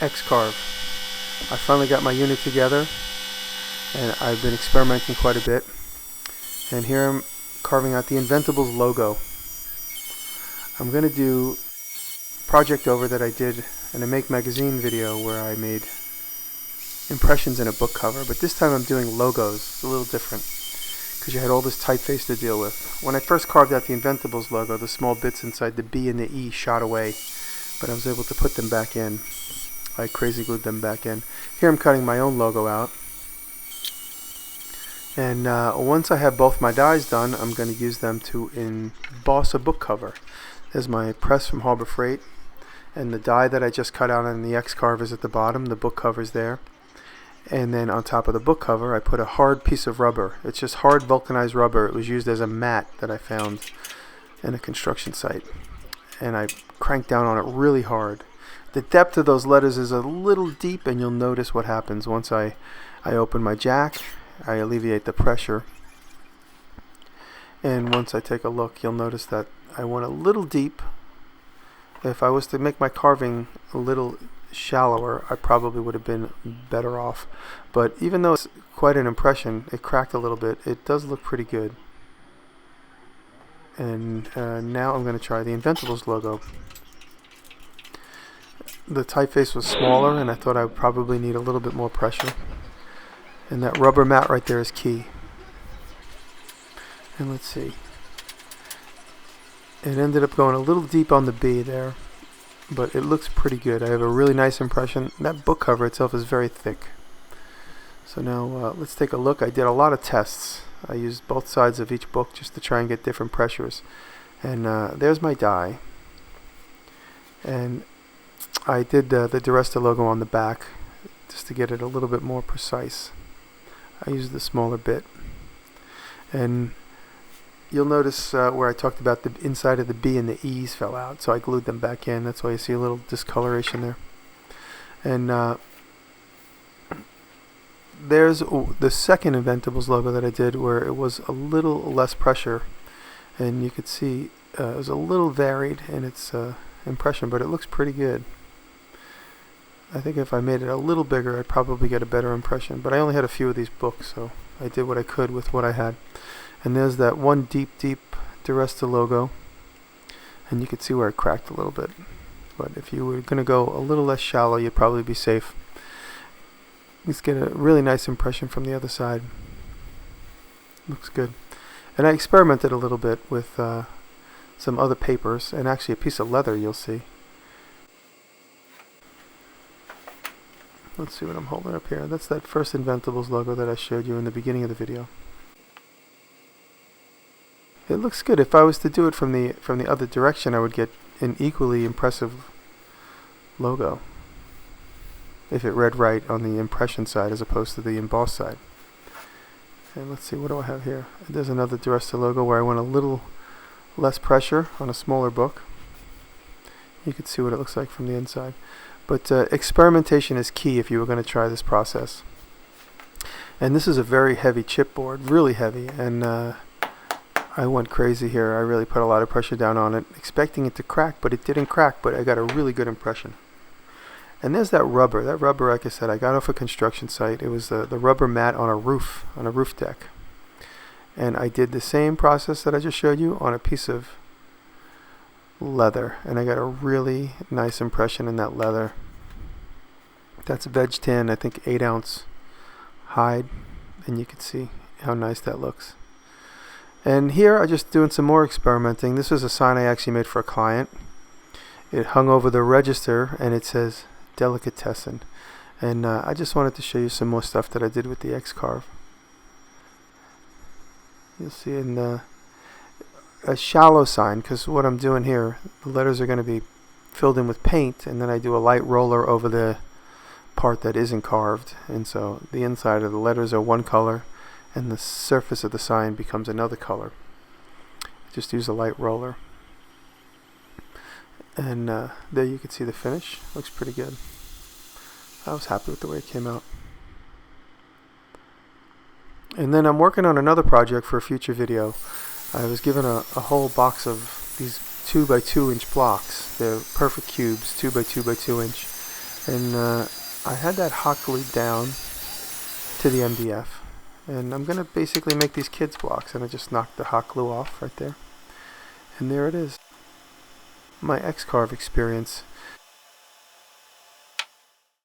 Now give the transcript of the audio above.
X Carve. I finally got my unit together, and I've been experimenting quite a bit. And here I'm carving out the Inventables logo. I'm going to do a project over that I did in a Make Magazine video where I made impressions in a book cover, but this time I'm doing logos. It's a little different because you had all this typeface to deal with. When I first carved out the Inventables logo, the small bits inside the B and the E shot away, but I was able to put them back in. I crazy glued them back in. Here I'm cutting my own logo out. And once I have both my dies done, I'm going to use them to emboss a book cover. There's my press from Harbor Freight, and the die that I just cut out on the X Carve is at the bottom. The book cover's there. And then on top of the book cover, I put a hard piece of rubber. It's just hard vulcanized rubber. It was used as a mat that I found in a construction site. And I cranked down on it really hard. The depth of those letters is a little deep, and you'll notice what happens once I open my jack. I alleviate the pressure, and once I take a look, you'll notice that I went a little deep. If I was to make my carving a little shallower, I probably would have been better off. But even though it's quite an impression, it cracked a little bit. It does look pretty good. And now I'm going to try the Inventables logo. The typeface was smaller, and I thought I would probably need a little bit more pressure. And that rubber mat right there is key. And let's see. It ended up going a little deep on the B there, but it looks pretty good. I have a really nice impression. That book cover itself is very thick. So now let's take a look. I did a lot of tests. I used both sides of each book just to try and get different pressures. And there's my die. And I did the DiResta logo on the back just to get it a little bit more precise. I used the smaller bit. And you'll notice where I talked about the inside of the B and the E's fell out, so I glued them back in. That's why you see a little discoloration there. And there's the second Inventables logo that I did, where it was a little less pressure, and you could see it was a little varied in its impression, but it looks pretty good. I think if I made it a little bigger, I'd probably get a better impression, but I only had a few of these books, so I did what I could with what I had. And there's that one deep DiResta logo, and you can see where it cracked a little bit. But if you were going to go a little less shallow, you'd probably be safe. Let's get a really nice impression from the other side. Looks good. And I experimented a little bit with some other papers, and actually a piece of leather, you'll see. Let's see what I'm holding up here. That's that first Inventables logo that I showed you in the beginning of the video. It looks good. If I was to do it from the other direction, I would get an equally impressive logo if it read right on the impression side as opposed to the emboss side. And let's see, what do I have here? There's another DiResta logo where I went a little less pressure on a smaller book. You can see what it looks like from the inside. But experimentation is key if you were going to try this process. And this is a very heavy chipboard, really heavy, and I went crazy here. I really put a lot of pressure down on it, expecting it to crack, but it didn't crack, but I got a really good impression. And there's that rubber. That rubber, like I said, I got off a construction site. It was the rubber mat on a roof deck. And I did the same process that I just showed you on a piece of leather, and I got a really nice impression in that leather. That's veg tan, I think 8-ounce hide, and you can see how nice that looks. And here I'm just doing some more experimenting. This is a sign I actually made for a client. It hung over the register, and it says Delicatessen. And I just wanted to show you some more stuff that I did with the X Carve. You'll see in a shallow sign, because what I'm doing here, the letters are going to be filled in with paint, and then I do a light roller over the part that isn't carved, and so the inside of the letters are one color and the surface of the sign becomes another color. Just use a light roller, and there you can see the finish. Looks pretty good. I was happy with the way it came out. And then I'm working on another project for a future video. I was given a whole box of these 2 by 2 inch blocks. They're perfect cubes, 2 by 2 by 2 inch. And I had that hot glued down to the MDF. And I'm going to basically make these kids blocks, and I just knocked the hot glue off right there. And there it is. My X Carve experience.